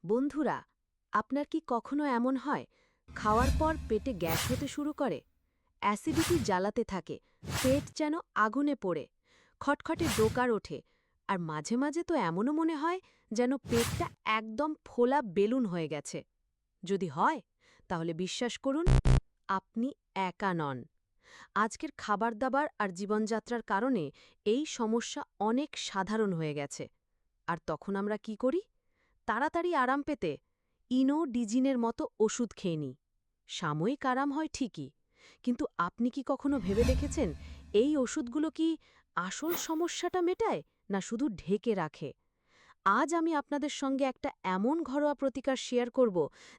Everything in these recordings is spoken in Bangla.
বন্ধুরা, আপনার কি কখনো এমন হয় খাওয়ার পর পেটে গ্যাস হতে শুরু করে, অ্যাসিডিটি জ্বালাতে থাকে, পেট যেন আগুনে পড়ে, খটখটে ডোকার ওঠে, আর মাঝে মাঝে তো এমনও মনে হয় যেন পেটটা একদম ফোলা বেলুন হয়ে গেছে? যদি হয়, তাহলে বিশ্বাস করুন, আপনি একা নন। আজকের খাবার-দাবার আর জীবনযাত্রার কারণে এই সমস্যা অনেক সাধারণ হয়ে গেছে। আর তখন আমরা কি করি? তাড়াতাড়ি আরাম পেতে ডিজিনের মতো ওষুধ খেয়ে নিই। সাময়িক আরাম হয় ঠিকই, কিন্তু আপনি কি কখনো ভেবে দেখেছেন এই ওষুধগুলো কি আসল সমস্যাটা মেটায়, না শুধু ঢেকে রাখে? আজ আমি আপনাদের সঙ্গে একটা এমন ঘরোয়া প্রতিকার শেয়ার করব,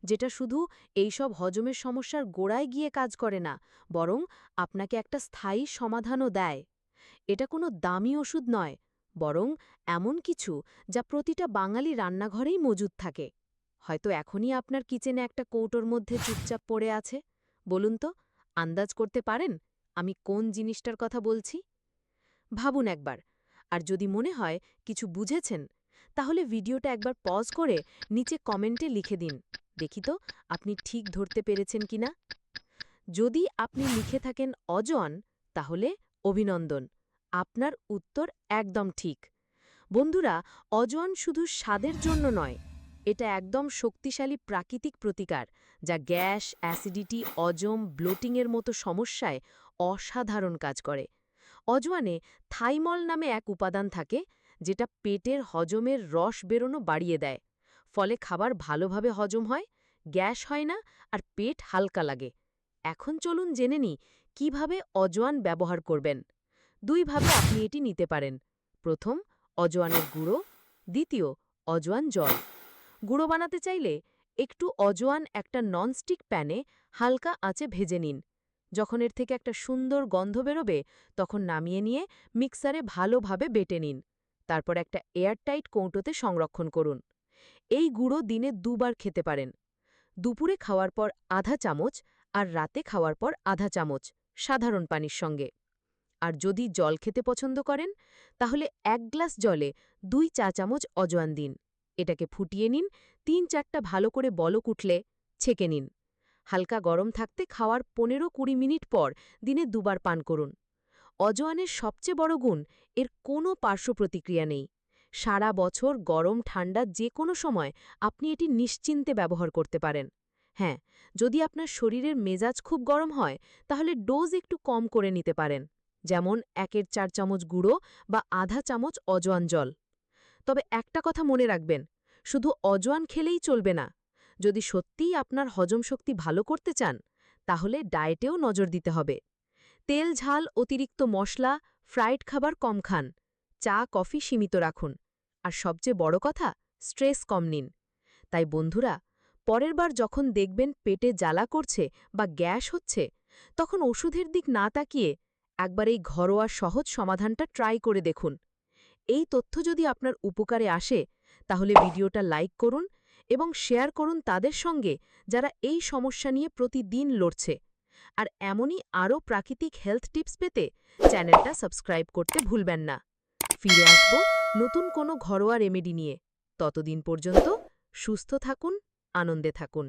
যেটা শুধু এইসব হজমের সমস্যার গোড়ায় গিয়ে কাজ করে না, বরং আপনাকে একটা স্থায়ী সমাধানও দেয়। এটা কোনো দামি ওষুধ নয়, বরং এমন কিছু যা প্রতিটা বাঙালি রান্নাঘরেই মজুদ থাকে। হয়তো এখনই আপনার কিচেনে একটা কৌটোর মধ্যে চুপচাপ পড়ে আছে। বলুন তো, আন্দাজ করতে পারেন আমি কোন জিনিসটার কথা বলছি? ভাবুন একবার। আর যদি মনে হয় কিছু বুঝেছেন, তাহলে ভিডিওটা একবার পজ করে নিচে কমেন্টে লিখে দিন। দেখি তো আপনি ঠিক ধরতে পেরেছেন কিনা। যদি আপনি লিখে থাকেন অজন, তাহলে অভিনন্দন, আপনার উত্তর একদম ঠিক। বন্ধুরা, অজন শুধু স্বাদের জন্য নয়, এটা একদম শক্তিশালী প্রাকৃতিক প্রতিকার, যা গ্যাস, অ্যাসিডিটি, অজম, ব্লোটিংয়ের মতো সমস্যায় অসাধারণ কাজ করে। অজওয়ানে থাইমল নামে এক উপাদান থাকে, যেটা পেটের হজমের রস বেরোনো বাড়িয়ে দেয়। ফলে খাবার ভালোভাবে হজম হয়, গ্যাস হয় না, আর পেট হালকা লাগে। এখন চলুন জেনে নিই কিভাবে অজওয়ান ব্যবহার করবেন। দুইভাবে আপনি এটি নিতে পারেন। প্রথম, অজওয়ানের গুঁড়ো। দ্বিতীয়, অজওয়ান জল। গুঁড়ো বানাতে চাইলে একটু অজওয়ান একটা ননস্টিক প্যানে হালকা আঁচে ভেজে নিন। যখন এর থেকে একটা সুন্দর গন্ধ বেরোবে, তখন নামিয়ে নিয়ে মিক্সারে ভালোভাবে বেটে নিন। তারপর একটা এয়ারটাইট কৌটোতে সংরক্ষণ করুন। এই গুঁড়ো দিনে দুবার খেতে পারেন। দুপুরে খাওয়ার পর আধা চামচ, আর রাতে খাওয়ার পর আধা চামচ, সাধারণ পানির সঙ্গে। আর যদি জল খেতে পছন্দ করেন, তাহলে 1 গ্লাস জলে 2 চা চামচ অজওয়ান দিন। এটাকে ফুটিয়ে নিন, 3-4টা ভালো করে বলক উঠলে ছেঁকে নিন। হালকা গরম থাকতে খাওয়ার 15-20 মিনিট পর দিনে দুবার পান করুন। অজওয়ানের সবচেয়ে বড় গুণ, এর কোনো পার্শ্ব প্রতিক্রিয়া নেই। সারা বছর গরম ঠান্ডা যে কোনো সময় আপনি এটি নিশ্চিন্তে ব্যবহার করতে পারেন। হ্যাঁ, যদি আপনার শরীরের মেজাজ খুব গরম হয়, তাহলে ডোজ একটু কম করে নিতে পারেন, যেমন 1-4 চামচ গুঁড়ো বা আধা চামচ অজওয়ান জল। তবে একটা কথা মনে রাখবেন, শুধু অজওয়ান খেলেই চলবে না। যদি সত্যিই আপনার হজম শক্তি ভালো করতে চান, তাহলে ডায়েটেও নজর দিতে হবে। তেল, ঝাল, অতিরিক্ত মশলা, ফ্রাইড খাবার কম খান। চা, কফি সীমিত রাখুন। আর সবচেয়ে বড় কথা, স্ট্রেস কম নিন। তাই বন্ধুরা, পরের বার যখন দেখবেন পেটে জ্বালা করছে বা গ্যাস হচ্ছে, তখন ওষুধের দিক না তাকিয়ে একবার এই ঘরোয়া সহজ সমাধানটা ট্রাই করে দেখুন। এই তথ্য যদি আপনার উপকারে আসে, তাহলে ভিডিওটা লাইক করুন এবং শেয়ার করুন তাদের সঙ্গে, যারা এই সমস্যা নিয়ে প্রতিদিন লড়ছে। আর এমনই আরও প্রাকৃতিক হেলথ টিপস পেতে চ্যানেলটা সাবস্ক্রাইব করতে ভুলবেন না। ফিরে আসব নতুন কোনো ঘরোয়া রেমেডি নিয়ে। ততদিন পর্যন্ত সুস্থ থাকুন, আনন্দে থাকুন।